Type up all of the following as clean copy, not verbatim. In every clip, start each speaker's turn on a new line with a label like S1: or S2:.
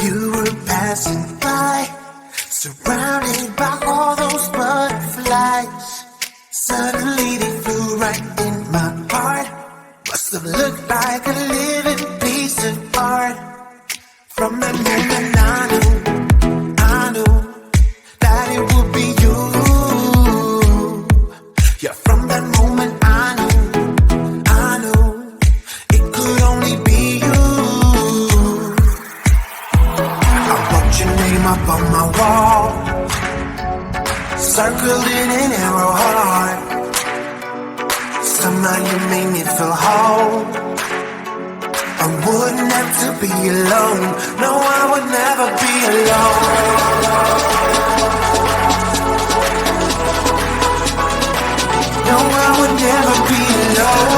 S1: You were passing by, surrounded by all those butterflies. Suddenly they flew right in my heart. Must have looked like a living piece of art. From that moment I knew that it would be you. Yeah, from that moment I knew it could only be you. I wrote your name up on my wall, circled in an arrow heart. Somehow you made me feel whole. I wouldn't have to be alone. No, I would never be alone. No, I would never be alone.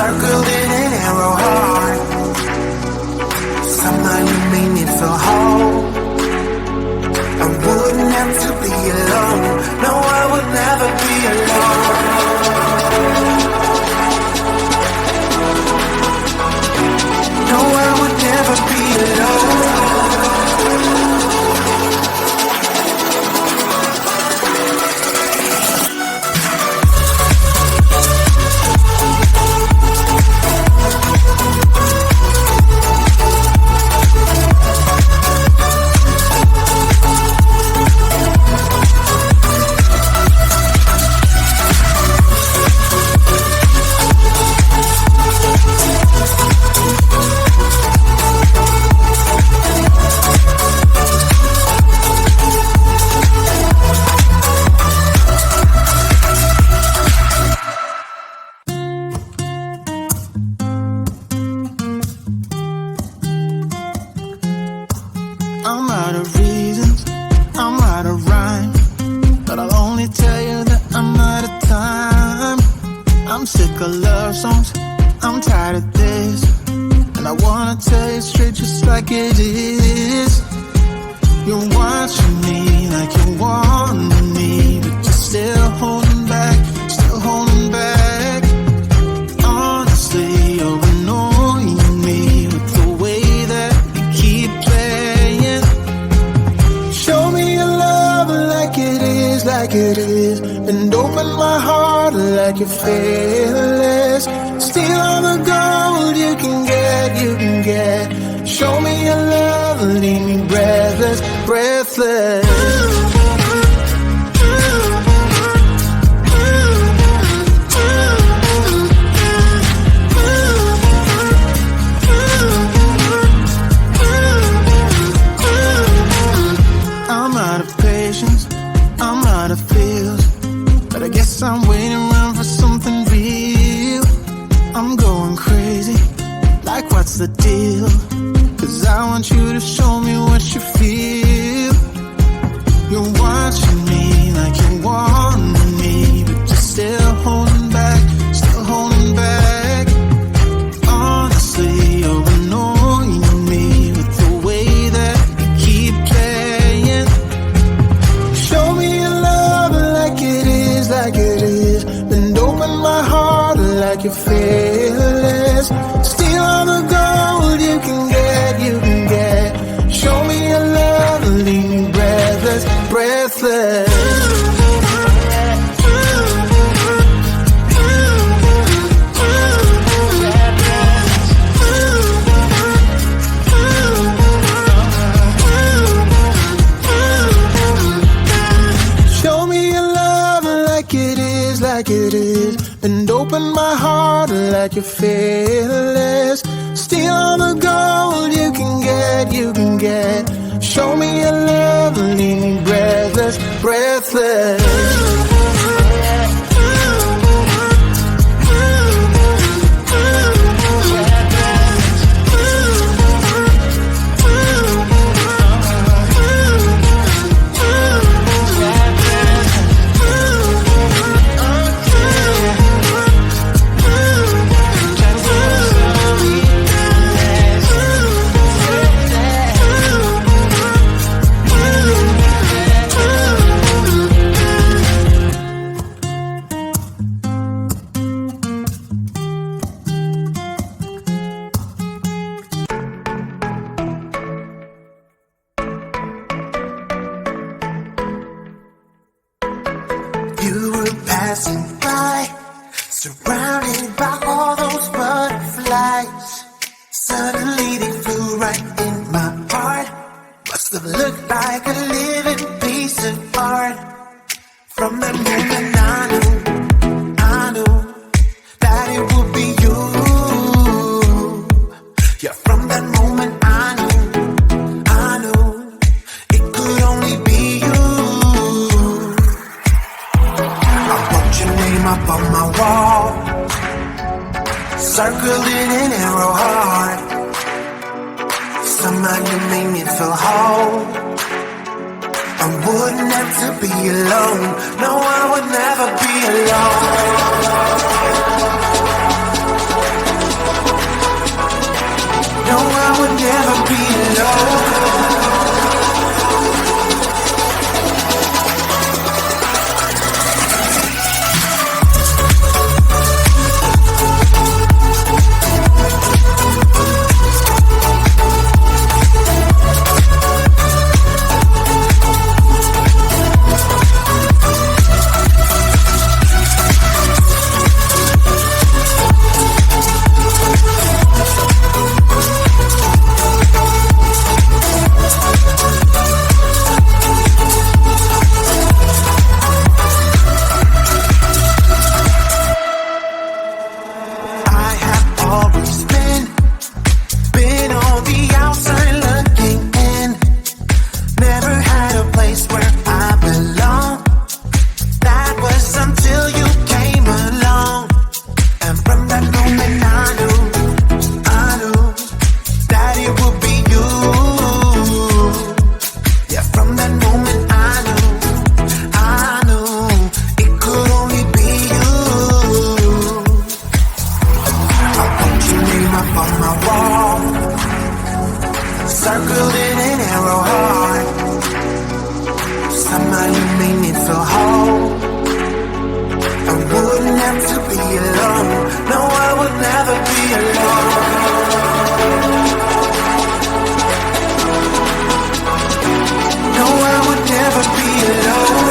S1: Circled in an arrow heart. Somehow you made me feel whole. I wouldn't have to be alone. No, I would never be alone. No, I would never be alone.
S2: I'm out of reasons, I'm out of rhyme, but I'll only tell you that I'm out of time. I'm sick of love songs, I'm tired of this, and I wanna tell you straight just like it is. You're watching me like you want me, but you're still holding back, still holding back. Honestly, you're annoying me with the way that you keep playing. Show me your love like it is, and open my heart like you're fearless. Steal all the gold you can get. Show me your love, leave me breathless. I'm out of patience, I'm out of feels, but I guess I'm waiting around for something real. I'm going crazy, like what's the deal? 'Cause I want you to show me what you feel. You're watching me like you want me, but you're still holding back, still holding back. Honestly, you're annoying me with the way that you keep playing. Show me your love like it is, and open my heart like you're fearless. Steal all the gold you can get. Show me your love it is. Bend open my heart like you're fearless. Steal all the gold you can get, you can get. Show me your love, leave me breathless, breathless.
S1: You were passing by, surrounded by all those butterflies. Suddenly they flew right in my heart. Must have looked like a living piece of art. From that moment I knew that it would be you. Yeah, from that moment I knew it could only be you. Your name up on my wall, circled in an arrow heart. Somehow you made me feel whole. I wouldn't have to be alone. No, I would never be alone. No, I would never be alone. Circled in an arrow heart. Somehow you made me feel whole. I wouldn't have to be alone. No, I would never be alone. No, I would never be alone.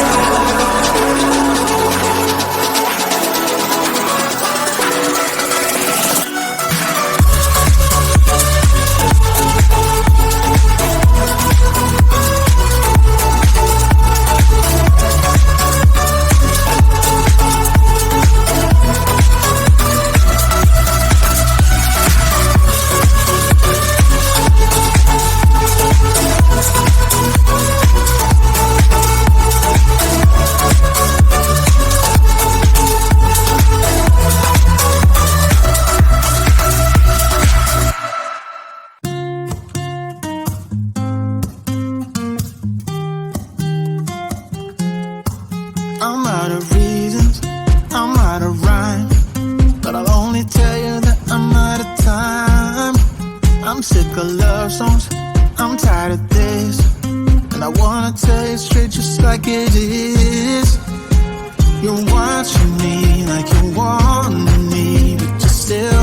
S2: I'm out of reasons, I'm out of rhyme, but I'll only tell you that I'm out of time. I'm sick of love songs, I'm tired of this, and I wanna tell you straight just like it is. You're watching me like you want me, but you're still